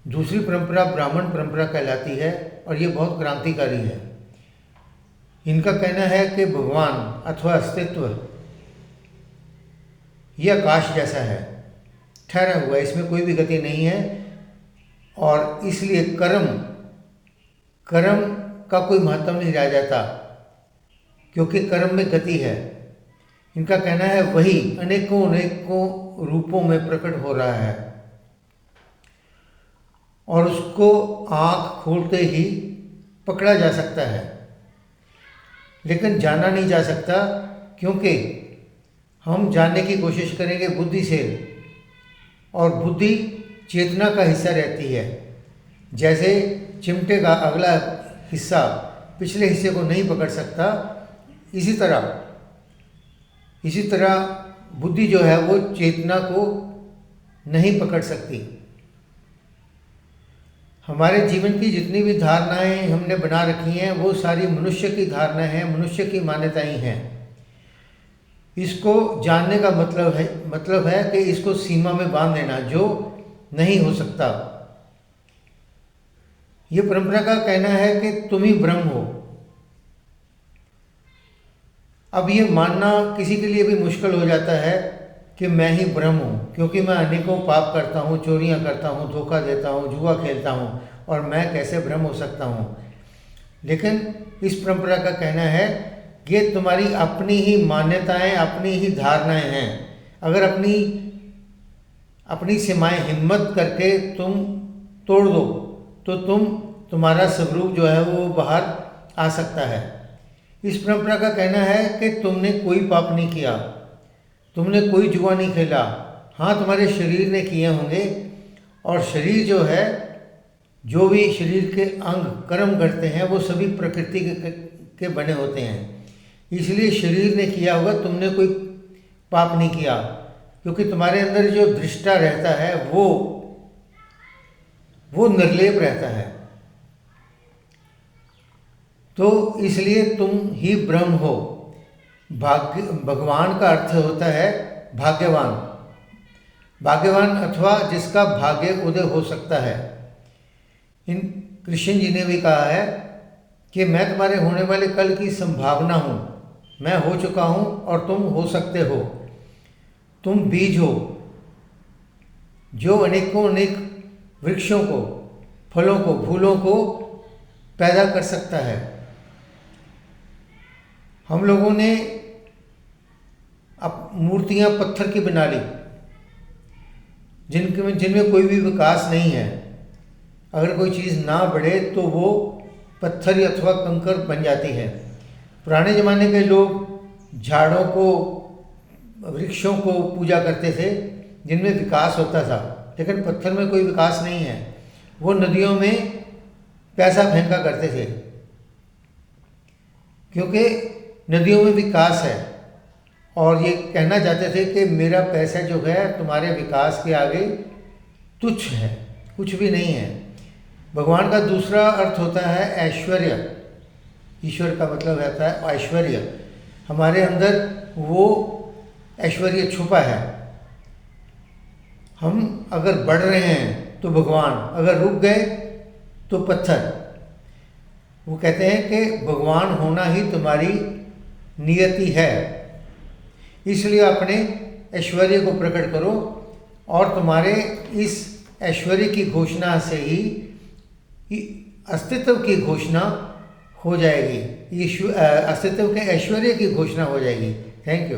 दूसरी परंपरा ब्राह्मण परंपरा कहलाती है और ये बहुत क्रांतिकारी है। इनका कहना है कि भगवान अथवा अस्तित्व ये आकाश जैसा है, ठहरा हुआ है, इसमें कोई भी गति नहीं है और इसलिए कर्म का कोई महत्व नहीं रह जाता क्योंकि कर्म में गति है। इनका कहना है वही अनेकों अनेकों रूपों में प्रकट हो रहा है और उसको आँख खोलते ही पकड़ा जा सकता है, लेकिन जाना नहीं जा सकता क्योंकि हम जानने की कोशिश करेंगे बुद्धि से और बुद्धि चेतना का हिस्सा रहती है। जैसे चिमटे का अगला हिस्सा पिछले हिस्से को नहीं पकड़ सकता, इसी तरह बुद्धि जो है वो चेतना को नहीं पकड़ सकती। हमारे जीवन की जितनी भी धारणाएं हमने बना रखी हैं वो सारी मनुष्य की धारणाएं हैं, मनुष्य की मान्यताएं हैं। इसको जानने का मतलब है कि इसको सीमा में बांध देना, जो नहीं हो सकता। ये परंपरा का कहना है कि तुम ही ब्रह्म हो। अब ये मानना किसी के लिए भी मुश्किल हो जाता है कि मैं ही ब्रह्म हूँ, क्योंकि मैं अनेकों पाप करता हूँ, चोरियाँ करता हूँ, धोखा देता हूँ, जुआ खेलता हूँ और मैं कैसे ब्रह्म हो सकता हूँ। लेकिन इस परंपरा का कहना है कि तुम्हारी अपनी ही मान्यताएं, अपनी ही धारणाएं हैं। अगर अपनी सीमाएं हिम्मत करके तुम तोड़ दो तो तुम्हारा स्वरूप जो है वो बाहर आ सकता है। इस परंपरा का कहना है कि तुमने कोई पाप नहीं किया, तुमने कोई जुआ नहीं खेला। हाँ, तुम्हारे शरीर ने किए होंगे और शरीर जो है, जो भी शरीर के अंग कर्म करते हैं वो सभी प्रकृति के बने होते हैं, इसलिए शरीर ने किया होगा, तुमने कोई पाप नहीं किया। क्योंकि तुम्हारे अंदर जो दृष्टा रहता है वो निर्लेप रहता है, तो इसलिए तुम ही ब्रह्म हो। भगवान का अर्थ होता है भाग्यवान अथवा जिसका भाग्य उदय हो सकता है। इन कृष्ण जी ने भी कहा है कि मैं तुम्हारे होने वाले कल की संभावना हूँ, मैं हो चुका हूँ और तुम हो सकते हो। तुम बीज हो जो अनेकों अनेक वृक्षों को, फलों को, फूलों को पैदा कर सकता है। हम लोगों ने अब मूर्तियाँ पत्थर की बना ली जिनमें कोई भी विकास नहीं है। अगर कोई चीज़ ना बढ़े तो वो पत्थर अथवा कंकर बन जाती है। पुराने ज़माने के लोग झाड़ों को, वृक्षों को पूजा करते थे जिनमें विकास होता था, लेकिन पत्थर में कोई विकास नहीं है। वो नदियों में पैसा फेंका करते थे क्योंकि नदियों में विकास है और ये कहना चाहते थे कि मेरा पैसा जो है तुम्हारे विकास के आगे तुच्छ है, कुछ भी नहीं है। भगवान का दूसरा अर्थ होता है ऐश्वर्य। ईश्वर का मतलब रहता है ऐश्वर्य। हमारे अंदर वो ऐश्वर्य छुपा है। हम अगर बढ़ रहे हैं तो भगवान, अगर रुक गए तो पत्थर। वो कहते हैं कि भगवान होना ही तुम्हारी नियति है, इसलिए अपने ऐश्वर्य को प्रकट करो और तुम्हारे इस ऐश्वर्य की घोषणा से ही अस्तित्व की घोषणा हो जाएगी, अस्तित्व के ऐश्वर्य की घोषणा हो जाएगी। Thank you.